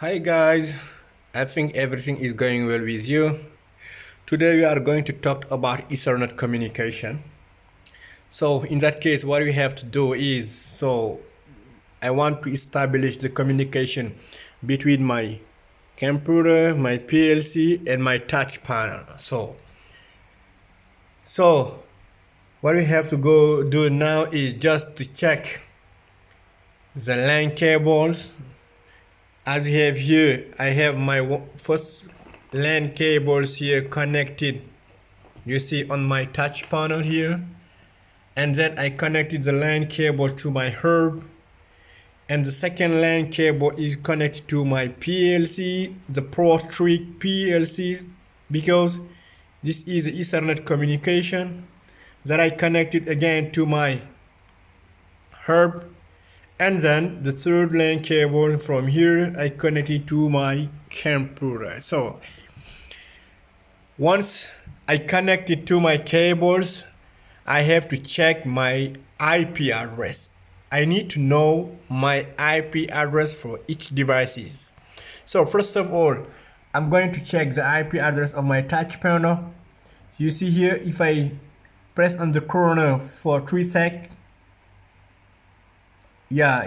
Hi guys, I think everything is going well with you. Today we are going to talk about Ethernet communication. So in that case, what we have to do is, I want to establish the communication between my computer, my PLC, and my touch panel. So what we have to go do now is just to check the LAN cables. As you have here, I have my first LAN cables here connected, you see, on my touch panel here, and then I connected the LAN cable to my hub, and the second LAN cable is connected to my PLC, the Pro 3 PLC, because this is Ethernet communication that I connected again to my hub. And then the third LAN cable from here I connected to my computer. So once I connect it to my cables, I have to check my IP address. I need to know my IP address for each devices. So first of all, I'm going to check the IP address of my touch panel. You see here, if I press on the corner for 3 seconds, I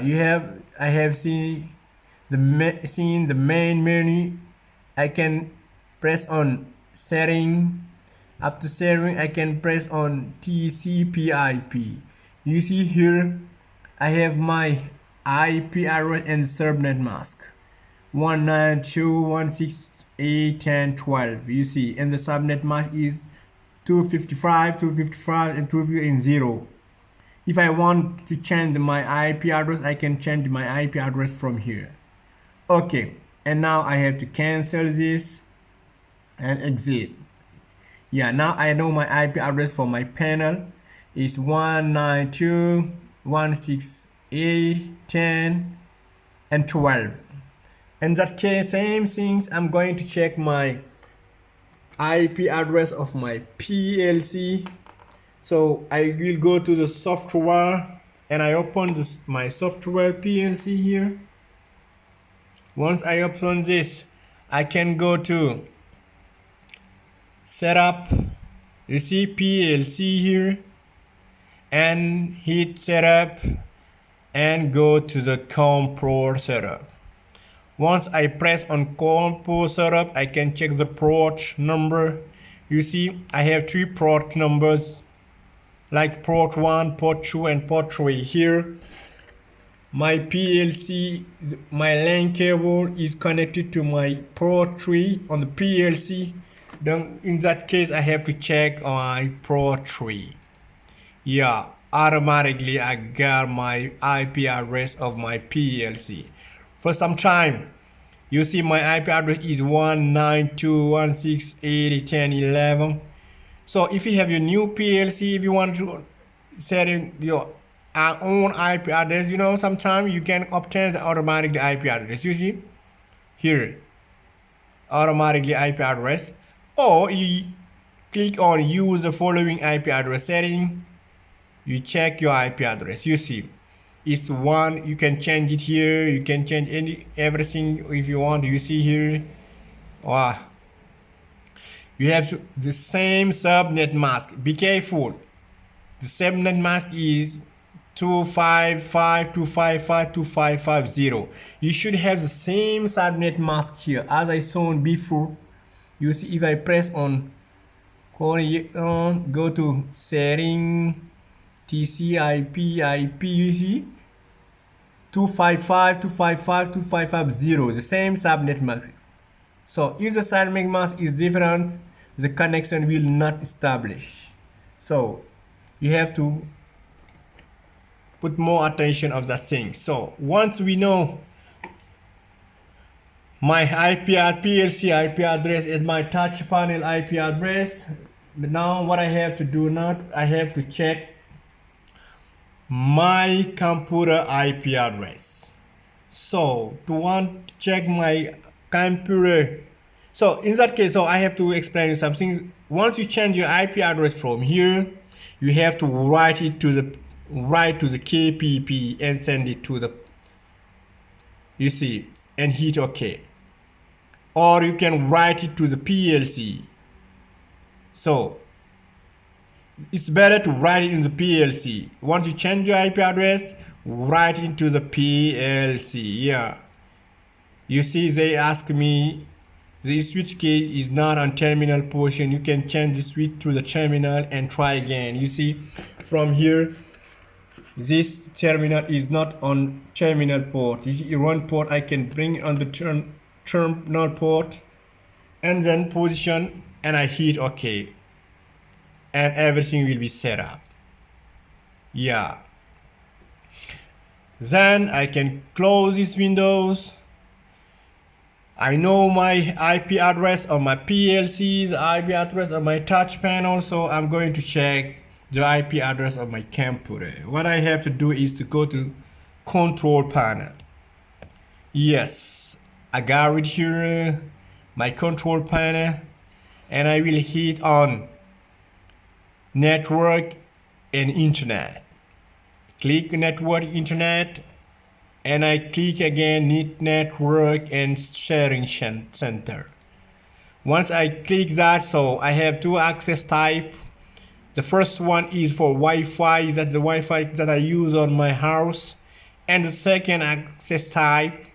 have seen the main menu. I can press on setting. After setting, I can press on TCP/IP. You see here, I have my IP address and subnet mask 192.168.10.12. You see, and the subnet mask is 255, 255, and 250. If I want to change my IP address, I can change my IP address from here. Okay, and now I have to cancel this and exit. Yeah, now I know my IP address for my panel is 192.168.10 and 12. In that case, same things, I'm going to check my IP address of my PLC. So I will go to the software and I open my software PLC here. Once I open this, I can go to setup. You see PLC here, and hit setup and go to the COM Pro setup. Once I press on COM Pro setup, I can check the port number. You see, I have 3 port numbers, like port 1, port 2, and port 3 here. My PLC, my LAN cable is connected to my port 3 on the PLC. Then in that case, I have to check my port 3. Yeah, automatically I got my IP address of my PLC. For some time, you see my IP address is 192.168.10.11. So if you have your new PLC, if you want to set in your own IP address, sometimes you can obtain the automatic IP address. You see here, automatically IP address, or you click on use the following IP address setting. You check your IP address. You see, it's one. You can change it here. You can change everything if you want. You see here, wow. You have the same subnet mask. Be careful. The subnet mask is 255.255.255.0. You should have the same subnet mask here as I shown before. You see, if I press on, go to setting, TCP/IP, you see 255.255.255.0, the same subnet mask. So if the subnet mask is different, the connection will not establish. So you have to put more attention of that thing. So once we know my PLC IP address and my touch panel IP address, now what I have to do now, I have to check my computer IP address. So to want to check my computer, so in that case, I have to explain you something. Once you change your IP address from here, you have to write to the KPP and send it to the, you see, and hit OK. Or you can write it to the PLC. So it's better to write it in the PLC. Once you change your IP address, write into the PLC. Yeah. You see, they ask me the switch key is not on terminal portion. You can change the switch to the terminal and try again. You see, from here, this terminal is not on terminal port. This is one port. I can bring on the terminal port and then position, and I hit OK, and everything will be set up. Yeah. Then I can close these windows. I know my IP address of my PLC, the IP address of my touch panel, so I'm going to check the IP address of my computer. What I have to do is to go to control panel. Yes, I got it here, my control panel, and I will hit on network and internet. Click network, internet, and I click again network and sharing center. Once I click that, so I have two access type. The first one is for Wi-Fi, that's the Wi-Fi that I use on my house, and the second access type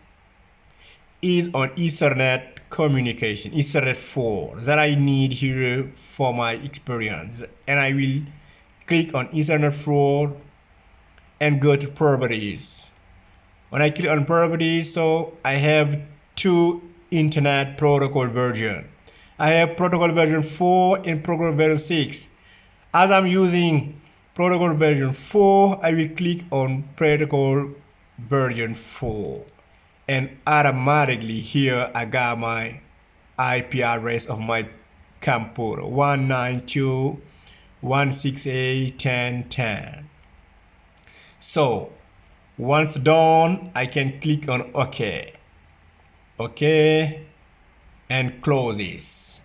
is on Ethernet communication, Ethernet 4, that I need here for my experience. And I will click on Ethernet 4 and go to properties. When I click on properties, so I have two internet protocol version. I have protocol version 4 and protocol version 6. As I'm using protocol version 4, I will click on protocol version 4. And automatically here I got my IP address of my computer, 192.168.10.10. So once done, I can click on OK. OK, and close this.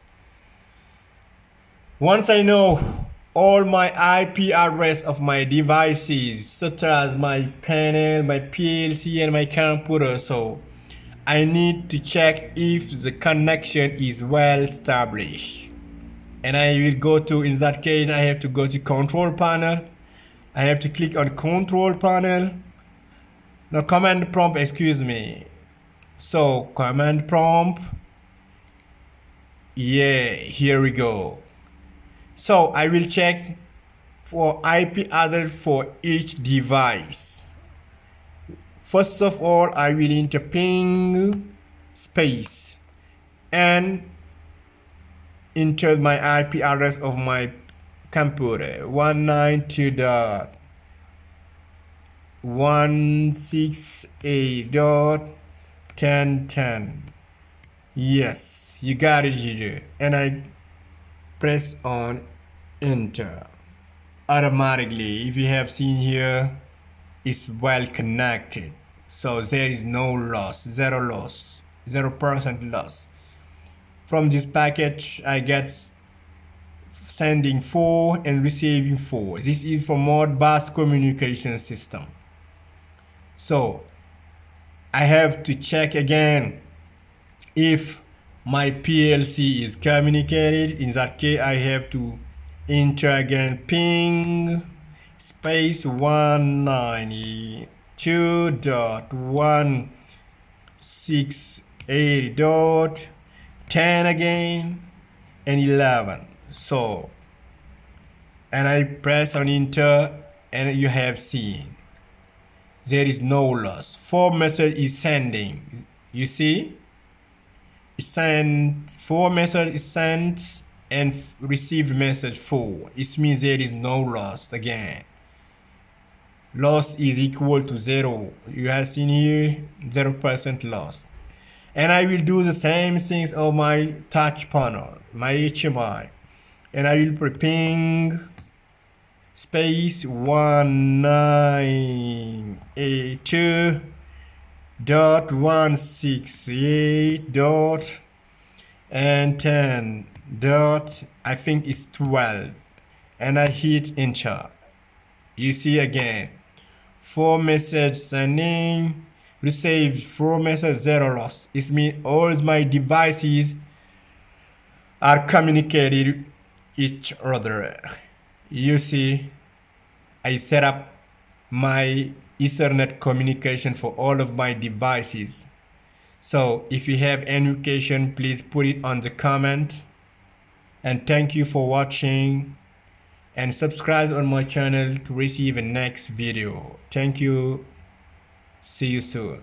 Once I know all my IP address of my devices, such as my panel, my PLC, and my computer, so I need to check if the connection is well established. And I will go to, in that case, I have to go to control panel. I have to click on control panel. No, command prompt, excuse me. So command prompt. Yeah, here we go. So I will check for IP address for each device. First of all, I will enter ping space and enter my IP address of my computer, 192.168.10.10. Yes, you got it here, and I press on enter. Automatically, if you have seen here, it's well connected, so there is no loss, 0% loss. From this package, I get sending 4 and receiving 4. This is for Modbus communication system. So I have to check again if my PLC is communicated. In that case, I have to enter again ping space 192.168.10 again and 11. So, and I press on enter, and you have seen there is no loss. 4 message is sending. You see, it sent 4 message is sent and received message 4. It means there is no loss again. Loss is equal to 0. You have seen here 0% loss. And I will do the same things on my touch panel, my HMI. And I will put ping space 192.168.10. I think it's 12, and I hit enter. You see again 4 message sending received 4 message 0 loss. It means all my devices are communicated each other. You see, I set up my Ethernet communication for all of my devices. So if you have any question, please put it on the comment. And thank you for watching, and subscribe on my channel to receive the next video. Thank you. See you soon.